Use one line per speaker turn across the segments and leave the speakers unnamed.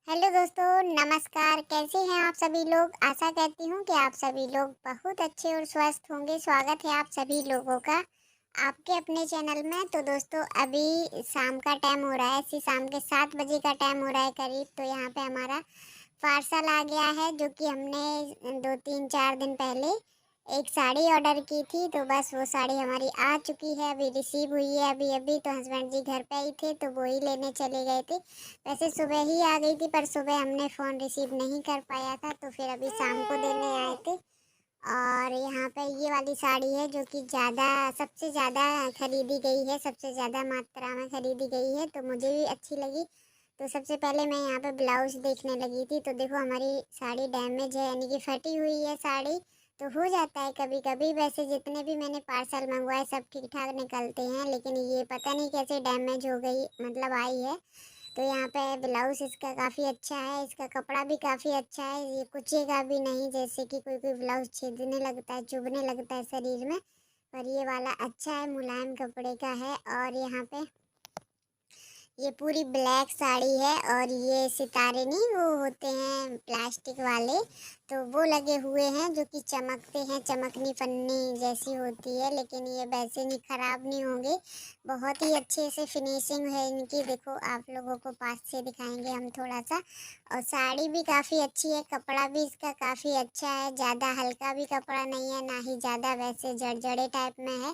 Hello दोस्तों, नमस्कार। कैसे हैं आप सभी लोग? आशा करती हूँ कि आप सभी लोग बहुत अच्छे और स्वस्थ होंगे। स्वागत है आप सभी लोगों का आपके अपने चैनल में। तो दोस्तों, अभी शाम का टाइम हो रहा है, ऐसी शाम के 7 बजे का टाइम हो रहा है करीब। तो यहाँ पे हमारा पार्सल आ गया है, जो कि हमने 2-3-4 दिन पहले एक साड़ी ऑर्डर की थी। तो बस वो साड़ी हमारी आ चुकी है, अभी रिसीव हुई है अभी अभी। तो हस्बैंड जी घर पे ही थे, तो वो ही लेने चले गए थे। वैसे सुबह ही आ गई थी, पर सुबह हमने फ़ोन रिसीव नहीं कर पाया था, तो फिर अभी शाम को देने आए थे। और यहाँ पे ये वाली साड़ी है, जो कि सबसे ज़्यादा खरीदी गई है, सबसे ज़्यादा मात्रा में खरीदी गई है, तो मुझे भी अच्छी लगी। तो सबसे पहले मैं यहाँ पे ब्लाउज़ देखने लगी थी, तो देखो हमारी साड़ी डैमेज है, यानी कि फटी हुई है साड़ी। तो हो जाता है कभी कभी। वैसे जितने भी मैंने पार्सल मंगवाए सब ठीक ठाक निकलते हैं, लेकिन ये पता नहीं कैसे डैमेज हो गई, मतलब आई है। तो यहाँ पे ब्लाउज़ इसका काफ़ी अच्छा है, इसका कपड़ा भी काफ़ी अच्छा है, ये कुचेगा भी नहीं, जैसे कि कोई कोई ब्लाउज़ छेदने लगता है, चुभने लगता है शरीर में। पर ये वाला अच्छा है, मुलायम कपड़े का है। और यहाँ पे ये पूरी ब्लैक साड़ी है, और ये सितारे नहीं वो होते हैं प्लास्टिक वाले, तो वो लगे हुए हैं, जो कि चमकते हैं, चमकनी पन्नी जैसी होती है। लेकिन ये वैसे नहीं, ख़राब नहीं होंगे। बहुत ही अच्छे से फिनिशिंग है इनकी। देखो, आप लोगों को पास से दिखाएंगे हम थोड़ा सा। और साड़ी भी काफ़ी अच्छी है, कपड़ा भी इसका काफ़ी अच्छा है, ज़्यादा हल्का भी कपड़ा नहीं है, ना ही ज़्यादा वैसे जड़जड़े टाइप में है।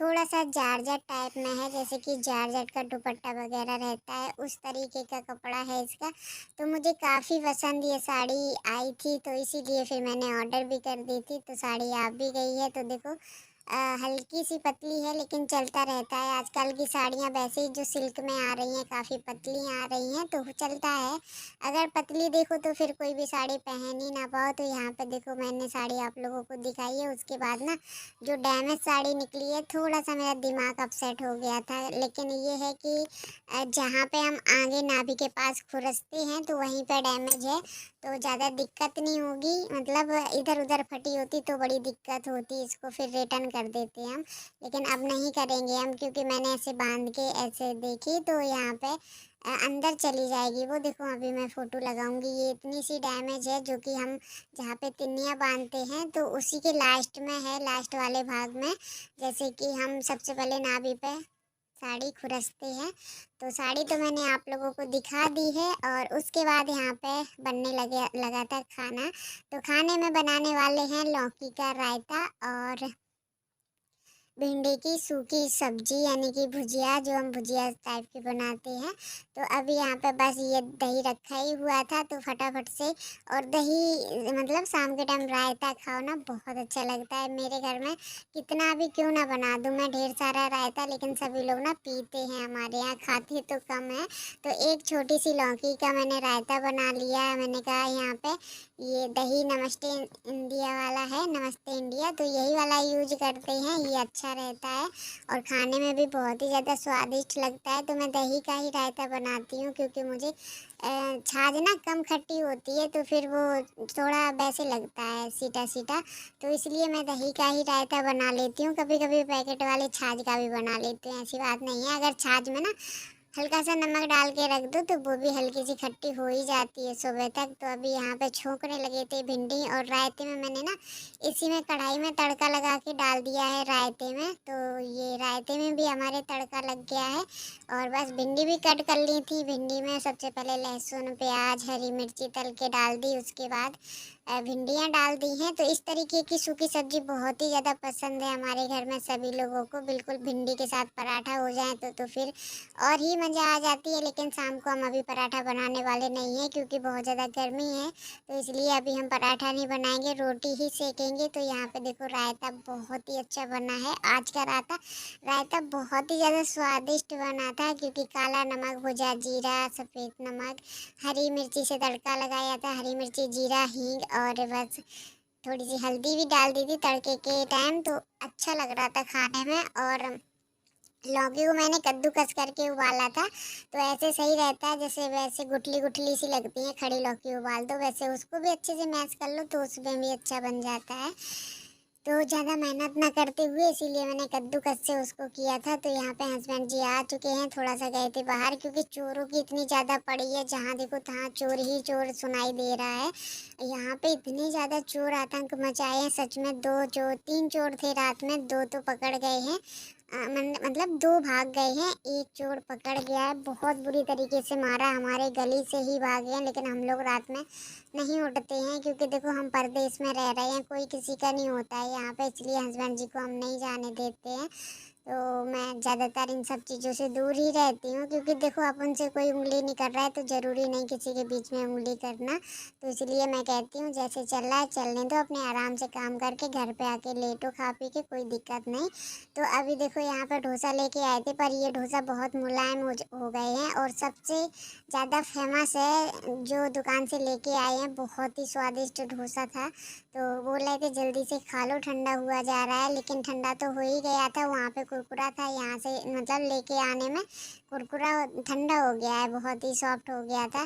थोड़ा सा जारजट टाइप में है, जैसे कि जारजट का दुपट्टा वगैरह रहता है, उस तरीके का कपड़ा है इसका। तो मुझे काफ़ी पसंद ये साड़ी आई थी, तो इसीलिए फिर मैंने ऑर्डर भी कर दी थी। तो साड़ी आ भी गई है। तो देखो, हल्की सी पतली है, लेकिन चलता रहता है। आजकल की साड़ियाँ वैसे ही जो सिल्क में आ रही हैं, काफ़ी पतली आ रही हैं, तो चलता है। अगर पतली देखो तो फिर कोई भी साड़ी पहन ही ना पाओ। तो यहाँ पे देखो, मैंने साड़ी आप लोगों को दिखाई है, उसके बाद ना जो डैमेज साड़ी निकली है, थोड़ा सा मेरा दिमाग अपसेट हो गया था। लेकिन ये है कि जहाँ पे हम आगे नाभि के पास खुरसते हैं, तो वहीं पे डैमेज है, तो ज़्यादा दिक्कत नहीं होगी। मतलब इधर उधर फटी होती तो बड़ी दिक्कत होती, इसको फिर रिटर्न कर देते हम। लेकिन अब नहीं करेंगे हम, क्योंकि मैंने ऐसे बांध के ऐसे देखी, तो यहाँ पे अंदर चली जाएगी वो। देखो, अभी मैं फ़ोटो लगाऊंगी। ये इतनी सी डैमेज है, जो कि हम जहाँ पे तिन्नियाँ बांधते हैं, तो उसी के लास्ट में है, लास्ट वाले भाग में। जैसे कि हम सबसे पहले नाभि पे साड़ी खुरसते हैं। तो साड़ी तो मैंने आप लोगों को दिखा दी है, और उसके बाद यहाँ पे बनने लगा था खाना। तो खाने में बनाने वाले हैं लौकी का रायता और भिंडी की सूखी सब्जी, यानी कि भुजिया, जो हम भुजिया टाइप की बनाते हैं। तो अभी यहाँ पे बस ये दही रखा ही हुआ था, तो फटाफट से। और दही मतलब शाम के टाइम रायता खाओ ना, बहुत अच्छा लगता है। मेरे घर में कितना भी क्यों ना बना दूँ मैं ढेर सारा रायता, लेकिन सभी लोग ना पीते हैं, हमारे यहाँ खाते तो कम है। तो एक छोटी सी लौकी का मैंने रायता बना लिया है। मैंने कहा यहाँ पे ये दही नमस्ते इंडिया वाला है, नमस्ते इंडिया, तो यही वाला यूज करते हैं, ये अच्छा रहता है। और खाने में भी बहुत ही ज़्यादा स्वादिष्ट लगता है। तो मैं दही का ही रायता बनाती हूँ, क्योंकि मुझे छाछ ना कम खट्टी होती है, तो फिर वो थोड़ा वैसे लगता है सीटा सीटा। तो इसलिए मैं दही का ही रायता बना लेती हूँ। कभी कभी पैकेट वाले छाछ का भी बना लेते हैं, ऐसी बात नहीं है। अगर छाछ में ना हल्का सा नमक डाल के रख दो, तो वो भी हल्की सी खट्टी हो ही जाती है सुबह तक। तो अभी यहाँ पे छोंकने लगे थे भिंडी, और रायते में मैंने ना इसी में कढ़ाई में तड़का लगा के डाल दिया है रायते में। तो ये रायते में भी हमारे तड़का लग गया है। और बस भिंडी भी कट कर ली थी। भिंडी में सबसे पहले लहसुन प्याज हरी मिर्ची तल के डाल दी, उसके बाद भिंडियाँ डाल दी हैं। तो इस तरीके की सूखी सब्जी बहुत ही ज़्यादा पसंद है हमारे घर में सभी लोगों को। बिल्कुल भिंडी के साथ पराठा हो जाए तो फिर और ही मज़ा आ जाती है। लेकिन शाम को हम अभी पराठा बनाने वाले नहीं हैं, क्योंकि बहुत ज़्यादा गर्मी है, तो इसलिए अभी हम पराठा नहीं बनाएंगे, रोटी ही सेकेंगे। तो यहाँ पे देखो, रायता बहुत ही अच्छा बना है आज का रायता बहुत ही ज़्यादा स्वादिष्ट बना था, क्योंकि काला नमक भुजा जीरा सफ़ेद नमक हरी मिर्ची से तड़का लगाया था, हरी मिर्ची जीरा हींग, और बस थोड़ी सी हल्दी भी डाल दी थी तड़के के टाइम। तो अच्छा लग रहा था खाने में। और लौकी को मैंने कद्दूकस करके उबाला था, तो ऐसे सही रहता है। जैसे वैसे गुठली गुठली सी लगती है, खड़ी लौकी उबाल दो, वैसे उसको भी अच्छे से मैश कर लो, तो उसमें भी अच्छा बन जाता है। तो ज़्यादा मेहनत ना करते हुए इसीलिए मैंने कद्दूकस से उसको किया था। तो यहाँ पे हस्बैंड जी आ चुके हैं, थोड़ा सा गए थे बाहर क्योंकि चोरों की इतनी ज़्यादा पड़ी है, जहाँ देखो तहाँ चोर ही चोर सुनाई दे रहा है। यहाँ पे इतने ज़्यादा चोर आतंक मचाए हैं, सच में 3 चोर थे रात में, 2 तो पकड़ गए हैं। मतलब 2 भाग गए हैं, 1 चोर पकड़ गया है, बहुत बुरी तरीके से मारा, हमारे गली से ही भागे हैं। लेकिन हम लोग रात में नहीं उठते हैं क्योंकि देखो हम परदेश में रह रहे हैं, कोई किसी का नहीं होता है यहाँ पे, इसलिए हस्बैंड जी को हम नहीं जाने देते हैं। तो मैं ज़्यादातर इन सब चीज़ों से दूर ही रहती हूँ क्योंकि देखो अपन से कोई उंगली नहीं कर रहा है तो ज़रूरी नहीं किसी के बीच में उंगली करना। तो इसलिए मैं कहती हूँ जैसे चल रहा है चलने दो, अपने आराम से काम करके घर पे आके लेटो खा पी के, कोई दिक्कत नहीं। तो अभी देखो यहाँ पर डोसा लेके आए थे, पर ये डोसा बहुत मुलायम हो गए हैं और सबसे ज़्यादा फेमस है जो दुकान से लेके आए हैं, बहुत ही स्वादिष्ट डोसा था। तो बोल रहे थे जल्दी से खा लो, ठंडा हुआ जा रहा है, लेकिन ठंडा तो हो ही गया था, वहाँ पे कुरकुरा था, यहाँ से मतलब लेके आने में कुरकुरा ठंडा हो गया है, बहुत ही सॉफ्ट हो गया था।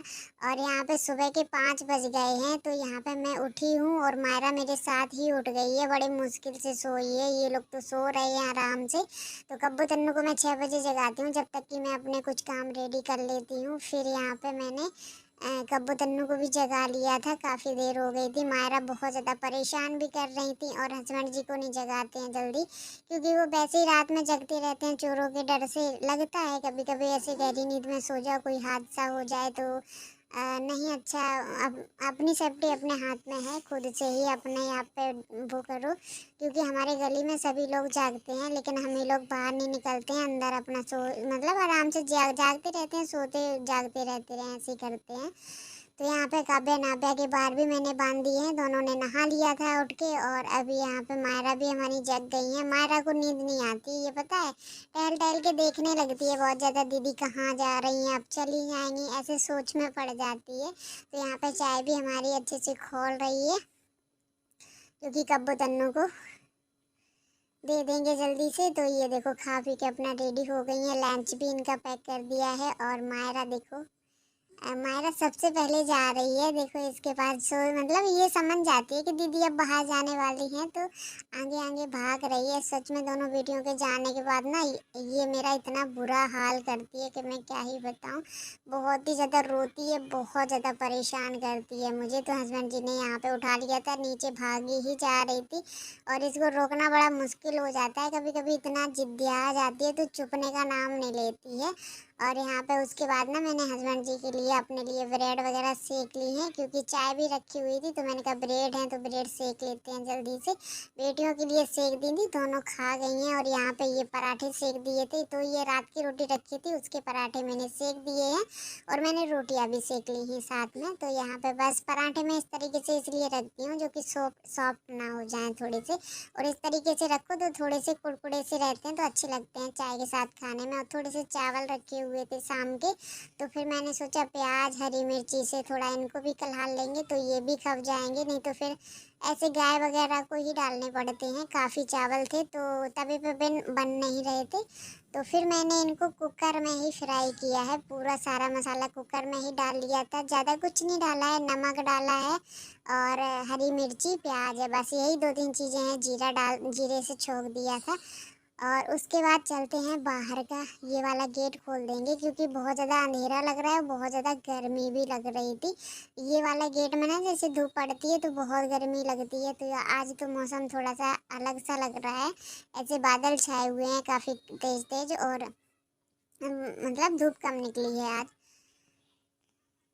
और यहाँ पे सुबह के 5 बज गए हैं, तो यहाँ पे मैं उठी हूँ और मायरा मेरे साथ ही उठ गई है, बड़े मुश्किल से सोई है, ये लोग तो सो रहे हैं आराम से। तो कब्बू तन्नू को मैं 6 बजे जगाती हूँ, जब तक कि मैं अपने कुछ काम रेडी कर लेती हूँ। फिर यहाँ पे मैंने कब्बू तन्नू को भी जगा लिया था, काफ़ी देर हो गई थी, मायरा बहुत ज़्यादा परेशान भी कर रही थी। और हस्बैंड जी को नहीं जगाते हैं जल्दी क्योंकि वो वैसे ही रात में जगते रहते हैं, चोरों के डर से। लगता है कभी कभी ऐसे गहरी नींद में सो जाओ, कोई हादसा हो जाए तो नहीं अच्छा। अपनी सेफ्टी अपने हाथ में है, खुद से ही अपने आप पे वो करो क्योंकि हमारे गली में सभी लोग जागते हैं, लेकिन हम ही लोग बाहर नहीं निकलते हैं, अंदर अपना मतलब आराम से जागते रहते हैं, सोते जागते रहते हैं, ऐसे ही करते हैं। तो यहाँ पे काव्या नाव्या के बाहर भी मैंने बांध दिए हैं, दोनों ने नहा लिया था उठ के। और अभी यहाँ पे मायरा भी हमारी जग गई है। मायरा को नींद नहीं आती, ये पता है, टहल टहल के देखने लगती है बहुत ज़्यादा, दीदी कहाँ जा रही हैं, अब चली जाएंगी, ऐसे सोच में पड़ जाती है। तो यहाँ पे चाय भी हमारी अच्छे से खोल रही है क्योंकि कब्बू तन्नू को दे देंगे जल्दी से। तो ये देखो खा पी के अपना रेडी हो गई है, लंच भी इनका पैक कर दिया है। और मायरा देखो, मायरा सबसे पहले जा रही है, देखो इसके पास सो मतलब ये समझ जाती है कि दीदी अब बाहर जाने वाली हैं, तो आगे आगे भाग रही है। सच में दोनों बेटियों के जाने के बाद ना ये मेरा इतना बुरा हाल करती है कि मैं क्या ही बताऊं, बहुत ही ज़्यादा रोती है, बहुत ज़्यादा परेशान करती है मुझे। तो हस्बैंड जी ने यहाँ पे उठा लिया था, नीचे भागी ही जा रही थी और इसको रोकना बड़ा मुश्किल हो जाता है, कभी कभी इतना जिद्दिया आ जाती है तो चुपने का नाम नहीं लेती है। और यहाँ पे उसके बाद ना मैंने हस्बैंड जी के लिए अपने लिए ब्रेड वगैरह सेक ली हैं क्योंकि चाय भी रखी हुई थी, तो मैंने कहा ब्रेड है तो ब्रेड सेक लेते हैं जल्दी से। बेटियों के लिए सेक दी थी, दोनों खा गई हैं। और यहाँ पे ये पराठे सेक दिए थे, तो ये रात की रोटी रखी थी, उसके पराठे मैंने सेक दिए हैं और मैंने रोटियाँ भी सेक ली हैं साथ में। तो यहाँ पे बस पराठे मैं इस तरीके से इसलिए रखती हूँ जो कि सॉफ्ट ना हो जाए थोड़े से, और इस तरीके से रखो तो थोड़े से कुरकुरे से रहते हैं, तो अच्छे लगते हैं चाय के साथ खाने में। और थोड़े से चावल रखे हुए थे शाम के, तो फिर मैंने सोचा प्याज हरी मिर्ची से थोड़ा इनको भी कलहा लेंगे तो ये भी खप जाएंगे, नहीं तो फिर ऐसे गाय वगैरह को ही डालने पड़ते हैं। काफ़ी चावल थे तो तवे पे बन नहीं रहे थे, तो फिर मैंने इनको कुकर में ही फ्राई किया है, पूरा सारा मसाला कुकर में ही डाल लिया था, ज़्यादा कुछ नहीं डाला है, नमक डाला है और हरी मिर्ची प्याज है, बस यही 2-3 चीज़ें हैं, जीरे से छोंक दिया था। और उसके बाद चलते हैं बाहर का, ये वाला गेट खोल देंगे क्योंकि बहुत ज़्यादा अंधेरा लग रहा है, बहुत ज़्यादा गर्मी भी लग रही थी। ये वाला गेट में ना जैसे धूप पड़ती है तो बहुत गर्मी लगती है, तो आज तो मौसम थोड़ा सा अलग सा लग रहा है, ऐसे बादल छाए हुए हैं काफ़ी तेज तेज, और मतलब धूप कम निकली है आज।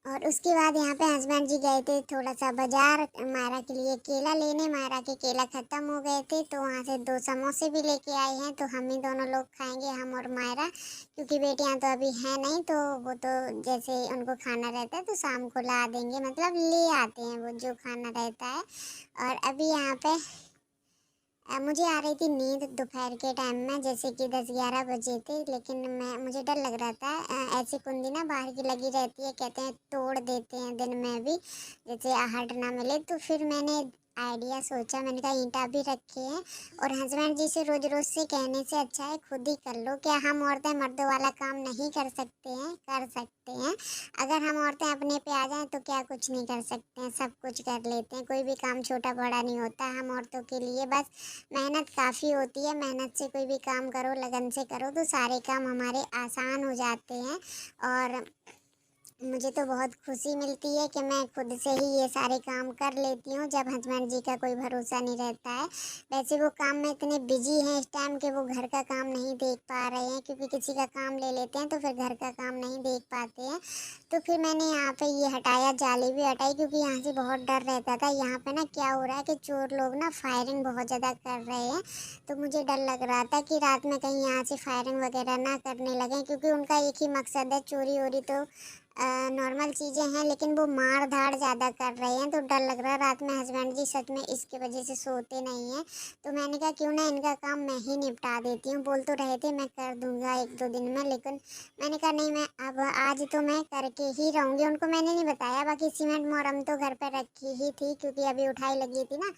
और उसके बाद यहाँ पे हस्बैंड जी गए थे थोड़ा सा बाजार मायरा के लिए केला लेने, मायरा के केला ख़त्म हो गए थे, तो वहाँ से 2 समोसे भी लेके आए हैं, तो हम ही दोनों लोग खाएंगे, हम और मायरा, क्योंकि बेटियाँ तो अभी हैं नहीं, तो वो तो जैसे उनको खाना रहता है तो शाम को ला देंगे, मतलब ले आते हैं वो जो खाना रहता है। और अभी यहाँ पे मुझे आ रही थी नींद दोपहर के टाइम में, जैसे कि 10-11 बजे थे, लेकिन मुझे डर लग रहा था, ऐसी कुंडी ना बाहर की लगी रहती है, कहते हैं तोड़ देते हैं दिन में भी, जैसे आहट ना मिले, तो फिर मैंने आइडिया सोचा। मैंने कहा ईंटा भी रखे हैं और हस्बैंड जी से रोज रोज से कहने से अच्छा है खुद ही कर लो। क्या हम औरतें मर्दों वाला काम नहीं कर सकते हैं? कर सकते हैं। अगर हम औरतें अपने पे आ जाएं तो क्या कुछ नहीं कर सकते हैं, सब कुछ कर लेते हैं। कोई भी काम छोटा बड़ा नहीं होता। हम औरतों के लिए बस मेहनत काफ़ी होती है। मेहनत से कोई भी काम करो, लगन से करो तो सारे काम हमारे आसान हो जाते हैं। और मुझे तो बहुत खुशी मिलती है कि मैं खुद से ही ये सारे काम कर लेती हूँ जब हस्बैंड जी का कोई भरोसा नहीं रहता है। वैसे वो काम में इतने बिजी हैं इस टाइम कि वो घर का काम नहीं देख पा रहे हैं, क्योंकि किसी का काम ले लेते हैं तो फिर घर का काम नहीं देख पाते हैं। तो फिर मैंने यहाँ पे ये हटाया, जाली भी हटाई, क्योंकि यहाँ से बहुत डर रहता था। यहाँ पे ना क्या हो रहा है कि चोर लोग ना फायरिंग बहुत ज़्यादा कर रहे हैं, तो मुझे डर लग रहा था कि रात में कहीं यहाँ से फायरिंग वगैरह ना करने लगें, क्योंकि उनका एक ही मकसद है, चोरी वोरी तो नॉर्मल चीज़ें हैं, लेकिन वो मार धाड़ ज़्यादा कर रहे हैं। तो डर लग रहा है रात में हस्बैंड जी सच में इसकी वजह से सोते नहीं हैं। तो मैंने कहा क्यों ना इनका काम मैं ही निपटा देती हूँ। बोल तो रहे थे मैं कर दूंगा 1-2 दिन में, लेकिन मैंने कहा नहीं, मैं अब आज तो मैं करके ही रहूँगी। उनको मैंने नहीं बताया। बाकी सीमेंट मोरम तो घर पर रखी ही थी, क्योंकि अभी उठाई लगी थी ना,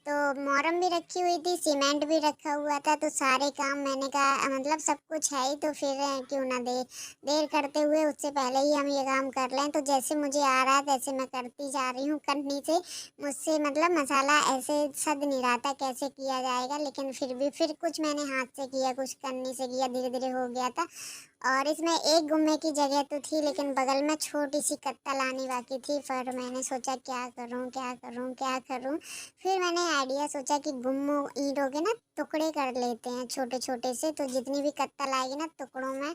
तो मोरम भी रखी हुई थी, सीमेंट भी रखा हुआ था। तो सारे काम मैंने कहा मतलब सब कुछ है ही, तो फिर क्यों ना देर करते हुए उससे पहले ही हम ये काम कर लें। तो जैसे मुझे आ रहा है तैसे मैं करती जा रही हूँ। करनी से मुझसे मतलब मसाला ऐसे सद नहीं रहा था कैसे किया जाएगा, लेकिन फिर भी फिर कुछ मैंने हाथ से किया, कुछ करनी से किया, धीरे धीरे हो गया था। और इसमें एक गुम्मे की जगह तो थी, लेकिन बगल में छोटी सी कत्ता लानी बाकी थी। पर मैंने सोचा क्या करूं क्या करूं क्या करूं। फिर मैंने आइडिया सोचा कि गुम्मो ईंटों के ना टुकड़े कर लेते हैं छोटे छोटे से, तो जितनी भी कत्ता लाएगी ना टुकड़ों में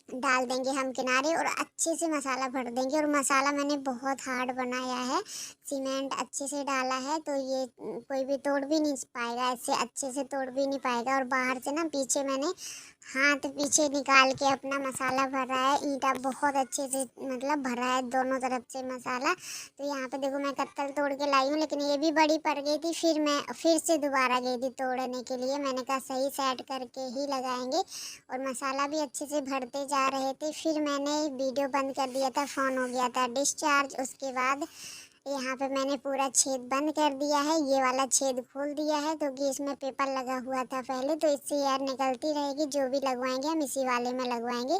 डाल देंगे हम किनारे, और अच्छे से मसाला भर देंगे। और मसाला मैंने बहुत हार्ड बनाया है, सीमेंट अच्छे से डाला है, तो ये कोई भी तोड़ भी नहीं पाएगा, ऐसे अच्छे से तोड़ भी नहीं पाएगा। और बाहर से ना पीछे मैंने हाथ पीछे निकाल के अपना मसाला भरा है। ईंटा बहुत अच्छे से मतलब भरा है दोनों तरफ से मसाला। तो यहाँ पे देखो मैं कत्तल तोड़ के लाई हूँ, लेकिन ये भी बड़ी पड़ गई थी। फिर मैं फिर से दोबारा गई थी तोड़ने के लिए। मैंने कहा सही सेट करके ही लगाएंगे। और मसाला भी अच्छे से भरते जा रहे थे। फिर मैंने वीडियो बंद कर दिया था, फ़ोन हो गया था डिस्चार्ज। उसके बाद यहाँ पे मैंने पूरा छेद बंद कर दिया है, ये वाला छेद खोल दिया है, क्योंकि इसमें पेपर लगा हुआ था पहले, तो इससे एयर निकलती रहेगी। जो भी लगवाएंगे हम इसी वाले में लगवाएंगे।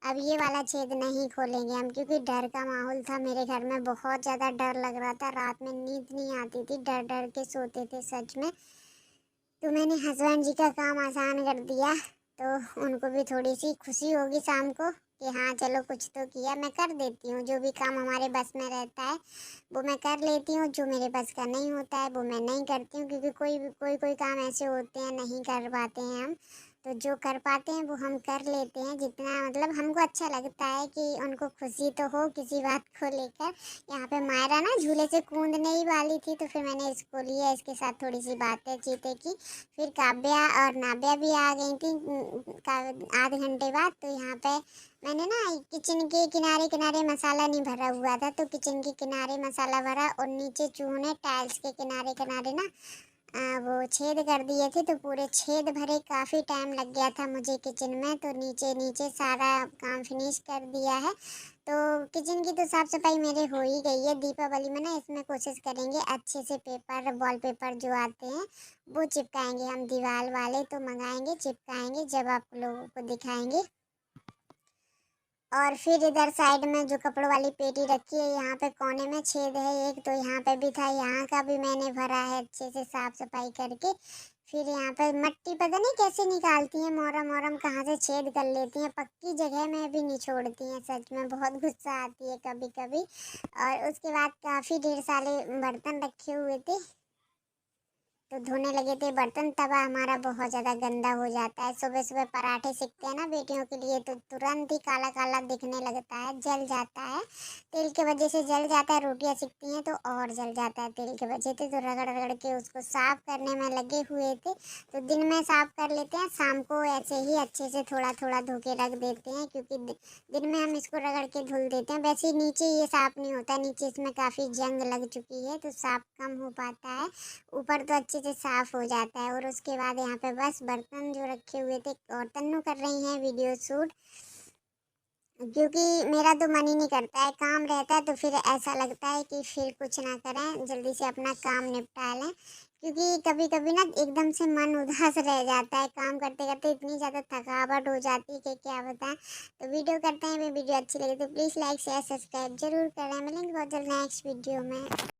अब ये वाला छेद नहीं खोलेंगे हम, क्योंकि डर का माहौल था मेरे घर में, बहुत ज़्यादा डर लग रहा था। रात में नींद नहीं आती थी, डर डर के सोते थे सच में। तो मैंने हस्बैंड जी का काम आसान कर दिया, तो उनको भी थोड़ी सी खुशी होगी शाम को कि हाँ चलो कुछ तो किया। मैं कर देती हूँ जो भी काम हमारे बस में रहता है वो मैं कर लेती हूँ। जो मेरे बस का नहीं होता है वो मैं नहीं करती हूँ, क्योंकि कोई काम ऐसे होते हैं नहीं कर पाते हैं हम। तो जो कर पाते हैं वो हम कर लेते हैं, जितना मतलब हमको अच्छा लगता है कि उनको खुशी तो हो किसी बात को लेकर। यहाँ पे मायरा ना झूले से कूदने ही वाली थी, तो फिर मैंने इसको लिया, इसके साथ थोड़ी सी बातें चीतें की। फिर काव्या और नाव्या भी आ गई थी आधे घंटे बाद। तो यहाँ पे मैंने ना किचन के किनारे किनारे मसाला नहीं भरा हुआ था, तो किचन के किनारे मसाला भरा, और नीचे चूहों ने टाइल्स के किनारे किनारे ना वो छेद कर दिए थे, तो पूरे छेद भरे। काफ़ी टाइम लग गया था मुझे किचन में, तो नीचे नीचे सारा काम फिनिश कर दिया है। तो किचन की तो साफ़ सफाई मेरे हो ही गई है। दीपावली में ना इसमें कोशिश करेंगे अच्छे से पेपर वॉलपेपर जो आते हैं वो चिपकाएंगे हम, दीवार वाले तो मंगाएंगे, चिपकाएंगे, जब आप लोगों को दिखाएंगे। और फिर इधर साइड में जो कपड़ों वाली पेटी रखी है, यहाँ पे कोने में छेद है एक, तो यहाँ पे भी था, यहाँ का भी मैंने भरा है अच्छे से साफ सफाई करके। फिर यहाँ पे मट्टी पता नहीं कैसे निकालती हैं, मोरम मोरम कहाँ से छेद कर लेती हैं, पक्की जगह में भी नहीं छोड़ती हैं। सच में बहुत गुस्सा आती है कभी कभी। और उसके बाद काफ़ी ढेर सारे बर्तन रखे हुए थे, तो धोने लगे थे बर्तन। तवा हमारा बहुत ज़्यादा गंदा हो जाता है। सुबह सुबह पराठे सेकते हैं ना बेटियों के लिए, तो तुरंत ही काला काला दिखने लगता है, जल जाता है, तेल के वजह से जल जाता है। रोटियां सिकती हैं तो और जल जाता है तेल के वजह से। तो रगड़ रगड़ के उसको साफ करने में लगे हुए थे। तो दिन में साफ कर लेते हैं, शाम को ऐसे ही अच्छे से थोड़ा थोड़ा धो के रख देते हैं, क्योंकि दिन में हम इसको रगड़ के धुल देते हैं। वैसे नीचे ये साफ नहीं होता, नीचे इसमें काफ़ी जंग लग चुकी है, तो साफ कम हो पाता है। ऊपर तो अच्छे से साफ़ हो जाता है। और उसके बाद यहाँ पे बस बर्तन जो रखे हुए थे, और तन्नू कर रही हैं वीडियो शूट। क्योंकि मेरा तो मन ही नहीं करता है, काम रहता है तो फिर ऐसा लगता है कि फिर कुछ ना करें, जल्दी से अपना काम निपटा लें। क्योंकि कभी कभी ना एकदम से मन उदास रह जाता है, काम करते करते इतनी ज़्यादा थकावट हो जाती है कि क्या बताएं। तो वीडियो करते हैं, वीडियो अच्छी लगी तो प्लीज़ लाइक शेयर सब्सक्राइब जरूर करें। मिलेंगे बहुत जल्द नेक्स्ट वीडियो में।